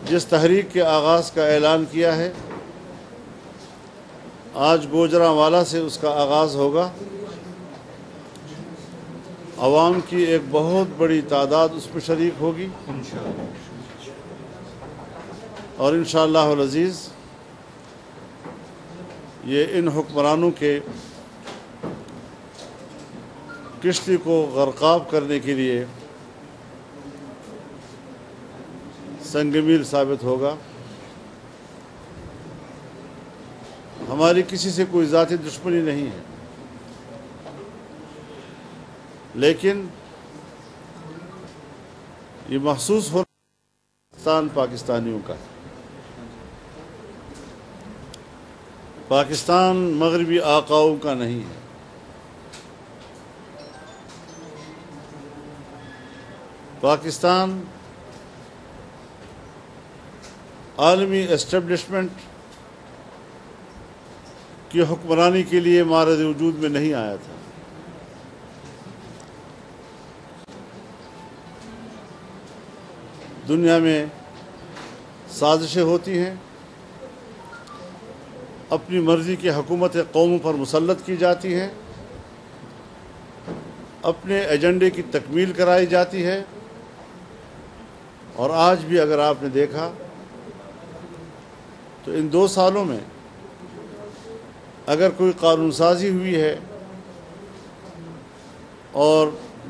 جس تحریک کے آغاز کا اعلان کیا ہے، آج گوجرانوالا سے اس کا آغاز ہوگا۔ عوام کی ایک بہت بڑی تعداد اس میں شریک ہوگی، اور انشاءاللہ العزیز یہ ان حکمرانوں کے کشتی کو غرقاب کرنے کے لیے سنگ میل ثابت ہوگا۔ ہماری کسی سے کوئی ذاتی دشمنی نہیں ہے، لیکن یہ محسوس ہو پاکستانیوں کا۔ پاکستان مغربی آقاؤں کا نہیں ہے۔ پاکستان عالمی اسٹیبلشمنٹ کی حکمرانی کے لیے مارد وجود میں نہیں آیا تھا۔ دنیا میں سازشیں ہوتی ہیں، اپنی مرضی کی حکومت قوموں پر مسلط کی جاتی ہے، اپنے ایجنڈے کی تکمیل کرائی جاتی ہے، اور آج بھی اگر آپ نے دیکھا تو ان 2 سالوں میں اگر کوئی قانون سازی ہوئی ہے اور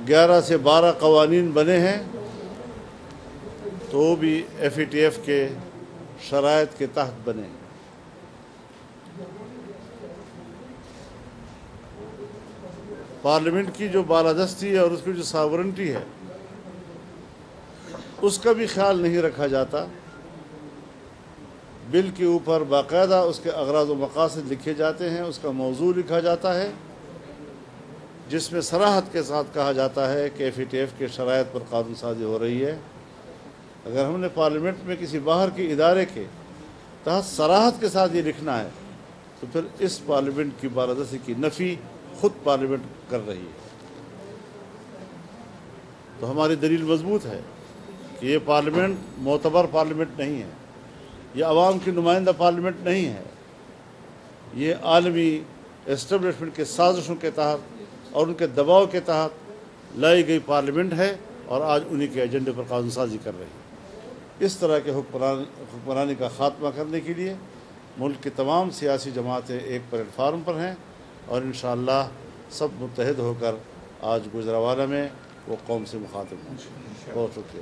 11 سے 12 قوانین بنے ہیں تو وہ بھی FATF کے شرائط کے تحت بنے ہیں۔ پارلیمنٹ کی جو بالادستی ہے اور اس کی جو ساورنٹی ہے اس کا بھی خیال نہیں رکھا جاتا۔ بل کے اوپر باقاعدہ اس کے اغراض و مقاصد لکھے جاتے ہیں، اس کا موضوع لکھا جاتا ہے، جس میں صراحت کے ساتھ کہا جاتا ہے کہ FATF کے شرائط پر قانون سازی ہو رہی ہے۔ اگر ہم نے پارلیمنٹ میں کسی باہر کے ادارے کے تحت صراحت کے ساتھ یہ لکھنا ہے تو پھر اس پارلیمنٹ کی بالادستی کی نفی خود پارلیمنٹ کر رہی ہے۔ تو ہماری دلیل مضبوط ہے کہ یہ پارلیمنٹ معتبر پارلیمنٹ نہیں ہے، یہ عوام کی نمائندہ پارلیمنٹ نہیں ہے، یہ عالمی اسٹیبلشمنٹ کے سازشوں کے تحت اور ان کے دباؤ کے تحت لائی گئی پارلیمنٹ ہے، اور آج انہی کے ایجنڈے پر قانون سازی کر رہی ہے۔ اس طرح کے حکمرانی کا خاتمہ کرنے کے لیے ملک کی تمام سیاسی جماعتیں ایک پلیٹ فارم پر ہیں، اور انشاءاللہ سب متحد ہو کر آج گوجرانوالا میں وہ قوم سے مخاطب ہوں۔ بہت شکریہ۔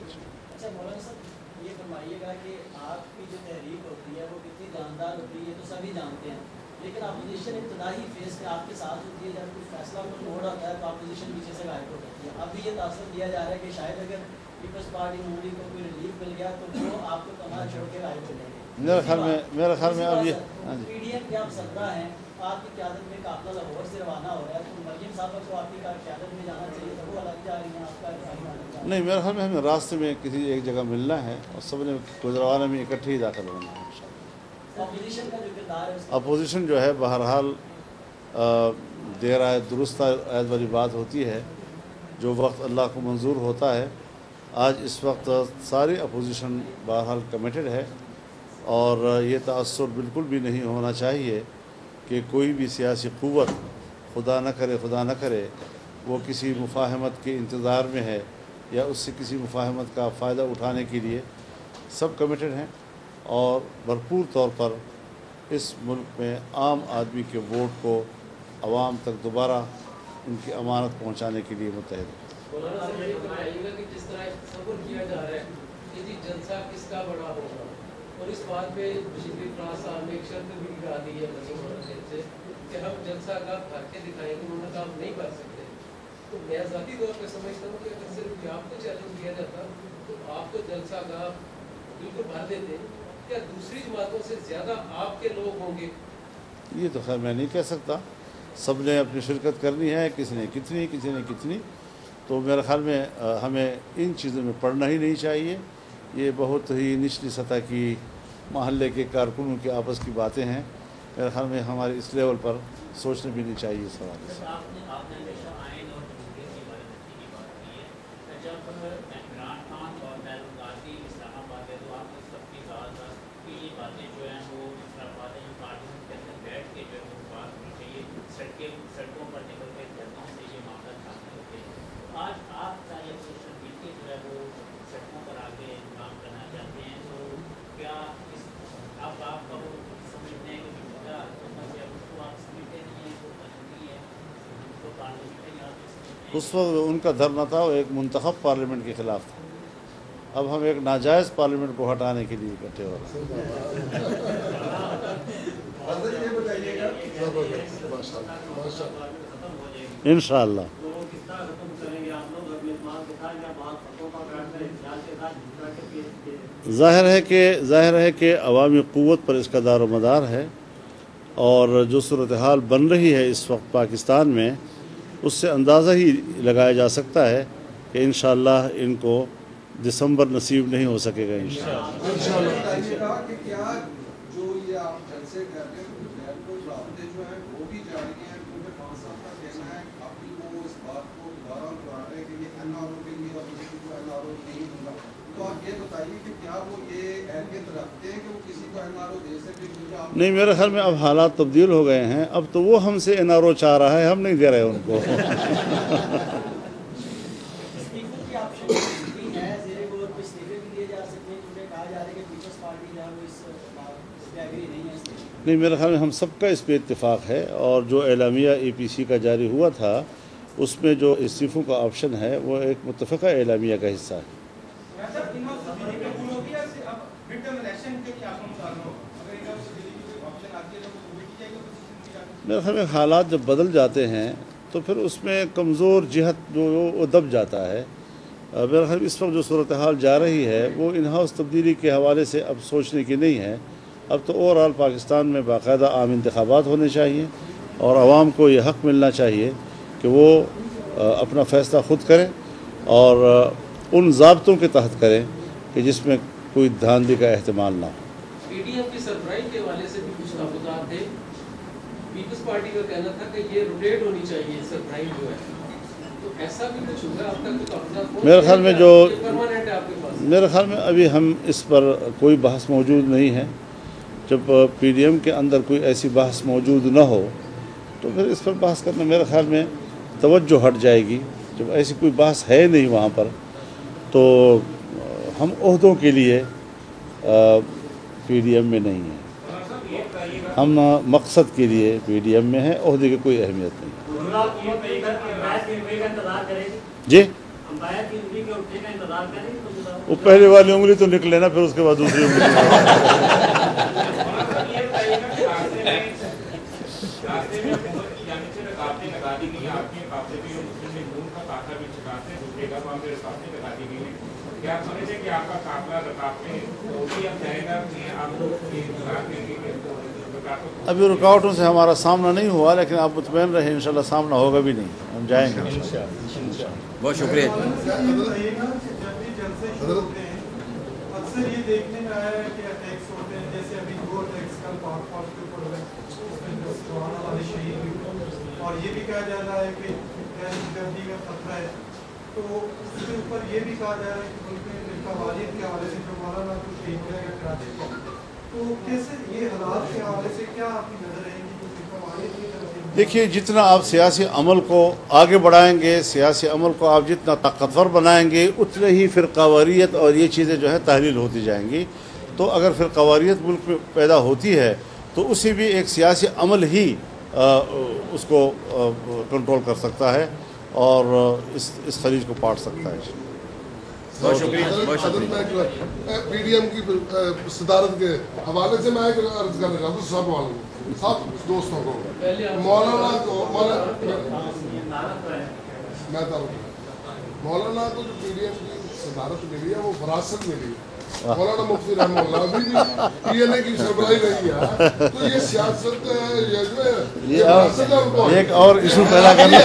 اچھا مولانا صاحب، یہ فرمائیے گا کہ آپ کی جو تحریک ہوتی ہے وہ کتنی جاندار ہوتی ہے تو سبھی جانتے ہیں، لیکن اپوزیشن ابتدائی فیس میں آپ کے ساتھ ہوتی ہے، جب کوئی فیصلہ کو موڑ آتا ہے تو اپوزیشن پیچھے سے غائب ہو جاتی ہے۔ اب بھی یہ تاثر دیا جا رہا ہے کہ شاید اگر پیپلز پارٹی نون لیگ کو کوئی ریلیف مل گیا تو وہ آپ کو کمرہ چھوڑ کے غائب ہو جائیں گے۔ میرے خیال میں اب یہ PDM کے آپ صدرہ ہیں، آپ کی قیادت میں قافلہ لاہور سے روانہ ہو رہا ہے، تو مریم صاحب کو آپ کی قیادت میں جانا چاہیے تھا، وہ الگ جا رہی ہیں، آپ کا نہیں، میرے خیال میں ہمیں راستے میں کسی ایک جگہ ملنا ہے اور سب نے گوجرانوالا میں اکٹھے ہی داخل ہونا ہے انشاءاللہ۔ اپوزیشن کا جو کردار ہے، اپوزیشن جو ہے بہرحال دیر آئے درست آیت والی بات ہوتی ہے، جو وقت اللہ کو منظور ہوتا ہے۔ آج اس وقت ساری اپوزیشن بہرحال کمیٹڈ ہے، اور یہ تأثر بالکل بھی نہیں ہونا چاہیے کہ کوئی بھی سیاسی قوت خدا نہ کرے وہ کسی مفاہمت کے انتظار میں ہے یا اس سے کسی مفاہمت کا فائدہ اٹھانے کے لیے۔ سب کمیٹڈ ہیں اور بھرپور طور پر اس ملک میں عام آدمی کے ووٹ کو عوام تک دوبارہ ان کی امانت پہنچانے کے لیے متحد ہیں۔ مولانا صاحب یہ بتائیے گا کہ جس طرح تصور کیا جا رہا ہے کہ جی جلسہ کس کا بڑا ہوگا، اور اس بات پہ بشیر فراز صاحب نے ایک شرط بھی لگا دی ہے مریم سے کہ ہم جلسہ کا بھر کے دکھائیں گے، انہوں نے کام نہیں کر سکتے۔ تو میں ذاتی طور پہ سمجھتا ہوں کہ اگر صرف آپ کو چیلنج دیا جاتا تو آپ تو جلسہ کا بالکل بھر دیتے، کیا دوسری جماعتوں سے زیادہ آپ کے لوگ ہوں گے؟ یہ تو خیر میں نہیں کہہ سکتا، سب نے اپنی شرکت کرنی ہے، کسی نے کتنی، تو میرے خیال میں ہمیں ان چیزوں میں پڑھنا ہی نہیں چاہیے۔ یہ بہت ہی نچلی سطح کی محلے کے کارکنوں کی آپس کی باتیں ہیں، میرے خیال میں ہمارے اس لیول پر سوچنا بھی نہیں چاہیے اس حوالے سے۔ آپ نے ہمیشہ آئین اور جمہوریت کی بات کی ہے، جب عمران خان اور بیرون غازی اسلام آباد ہے تو آپ اس وقت کی اس وقت ان کا دھرنا تھا وہ ایک منتخب پارلیمنٹ کے خلاف تھا. اب ہم ایک ناجائز پارلیمنٹ کو ہٹانے کے لیے اکٹھے ہو رہے ہیں انشاءاللہ. ظاہر ہے کہ عوامی قوت پر اس کا دار و مدار ہے، اور جو صورتحال بن رہی ہے اس وقت پاکستان میں، اس سے اندازہ ہی لگایا جا سکتا ہے کہ انشاءاللہ ان کو دسمبر نصیب نہیں ہو سکے گا انشاءاللہ. نہیں، میرے خیال میں اب حالات تبدیل ہو گئے ہیں. اب تو وہ ہم سے NRO چاہ رہا ہے، ہم نہیں دے رہے ان کو. نہیں، میرے خیال میں ہم سب کا اس پہ اتفاق ہے، اور جو اعلامیہ APC کا جاری ہوا تھا اس میں جو استعفوں کا آپشن ہے وہ ایک متفقہ اعلامیہ کا حصہ ہے. میرے خیال میں حالات جب بدل جاتے ہیں تو پھر اس میں کمزور جہت جو وہ دب جاتا ہے. میرے خیال میں اس وقت جو صورتحال جا رہی ہے وہ ان ہاؤس تبدیلی کے حوالے سے اب سوچنے کی نہیں ہے. اب تو اوور آل پاکستان میں باقاعدہ عام انتخابات ہونے چاہیے، اور عوام کو یہ حق ملنا چاہیے کہ وہ اپنا فیصلہ خود کریں، اور ان ضابطوں کے تحت کریں کہ جس میں کوئی دھاندلی کا احتمال نہ ہو. PDM کی سربراہی کے حوالے سے بھی کچھ تفصیلات تھے. پیپلز پارٹی کا کہنا تھا کہ یہ روٹیٹ ہونی چاہیے سربراہی جو ہے، تو ایسا بھی کچھ ہوگا اب تک تو تفصیلات؟ میرے خیال میں پرماننٹ ہے آپ کے پاس؟ میرے خیال میں ابھی ہم اس پر کوئی بحث موجود نہیں ہے. جب PDM کے اندر کوئی ایسی بحث موجود نہ ہو تو پھر اس پر بحث کرنا میرے خیال میں توجہ ہٹ جائے گی. جب ایسی کوئی بحث ہے نہیں وہاں پر تو ہم عہدوں کے لیے PDM میں نہیں ہیں. ہم مقصد کے لیے PDM میں ہیں، عہدے کی کوئی اہمیت نہیں. جی، وہ پہلے والی انگلی تو نکلے نا، پھر اس کے بعد دوسری انگلی. ابھی رکاوٹوں سے ہمارا سامنا نہیں ہوا، لیکن آپ مطمئن رہیں انشاءاللہ سامنا ہوگا بھی نہیں، ہم جائیں گے. بہت شکریہ. اکثر یہ دیکھنے میں آیا ہے کہ اٹیکس ہوتے ہیں، جیسے ابھی 2 اٹیکس کل پاک کے اوپر ہوئے، اس میں جو سوان والے شہید ہوئے، اور یہ بھی کہا جا رہا ہے کہ دہشت گردی کا خطرہ ہے. تو اس کے اوپر یہ بھی کہا جا رہا ہے کہ ملک میں فرقہ واریت کے حوالے سے جو مولانا کو شہید ہوا گیا کراچی کو، تو کیسے یہ حالات کے حوالے سے کیا آپ کی نظر رہے گی کہ فرقہ واریت کی طرف سے؟ دیکھیے، جتنا آپ سیاسی عمل کو آگے بڑھائیں گے، سیاسی عمل کو آپ جتنا طاقتور بنائیں گے، اتنے ہی فرقہ واریت اور یہ چیزیں جو ہے تحلیل ہوتی جائیں گی. تو اگر فرقہ واریت ملک میں پیدا ہوتی ہے تو اسے بھی ایک سیاسی عمل ہی اس کو کنٹرول کر سکتا ہے اور اس خلیج کو پاٹ سکتا ہے. بہت شکریہ. PDM کی صدارت کے حوالے سے میں ایک عرض کرنا چاہتا ہوں سب والوں کو، سب دوستوں کو، مولانا کو مولانا کو جو PDM کی صدارت ملی ہے وہ وراثت ملی ہے. مولانا مفتی رحمہ اللہ ابھی بھی PLA کی سربراہی رہی ہے. تو یہ سیاست ایک اور ایشو پیدا کرنا.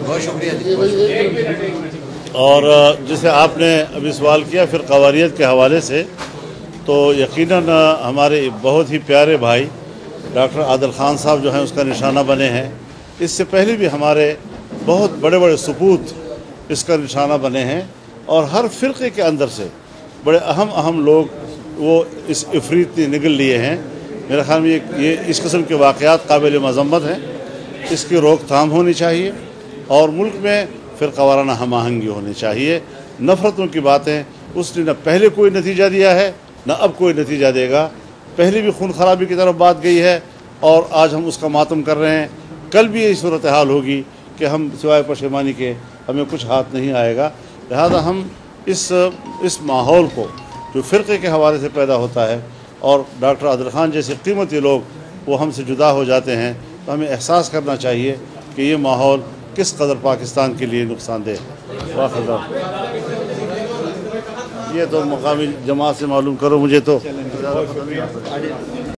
بہت شکریہ. اور جسے آپ نے ابھی سوال کیا فرقہ واریت کے حوالے سے، تو یقیناً ہمارے بہت ہی پیارے بھائی ڈاکٹر عادل خان صاحب جو ہیں اس کا نشانہ بنے ہیں. اس سے پہلے بھی ہمارے بہت بڑے بڑے سپوت اس کا نشانہ بنے ہیں، اور ہر فرقے کے اندر سے بڑے اہم لوگ وہ اس عفریت نے نگل لیے ہیں. میرے خیال میں یہ اس قسم کے واقعات قابل مذمت ہیں. اس کی روک تھام ہونی چاہیے، اور ملک میں فرقہ وارانہ ہم آہنگی ہونی چاہیے. نفرتوں کی باتیں اس نے نہ پہلے کوئی نتیجہ دیا ہے نہ اب کوئی نتیجہ دے گا. پہلے بھی خون خرابی کی طرف بات گئی ہے اور آج ہم اس کا ماتم کر رہے ہیں. کل بھی یہی صورتحال ہوگی کہ ہم سوائے پشیمانی کے ہمیں کچھ ہاتھ نہیں آئے گا. لہذا ہم اس ماحول کو جو فرقے کے حوالے سے پیدا ہوتا ہے اور ڈاکٹر عادل خان جیسے قیمتی لوگ وہ ہم سے جدا ہو جاتے ہیں, تو ہمیں احساس کرنا چاہیے کہ یہ ماحول کس قدر پاکستان کے لیے نقصان دہ. یہ تو مقامی جماعت سے معلوم کرو, مجھے تو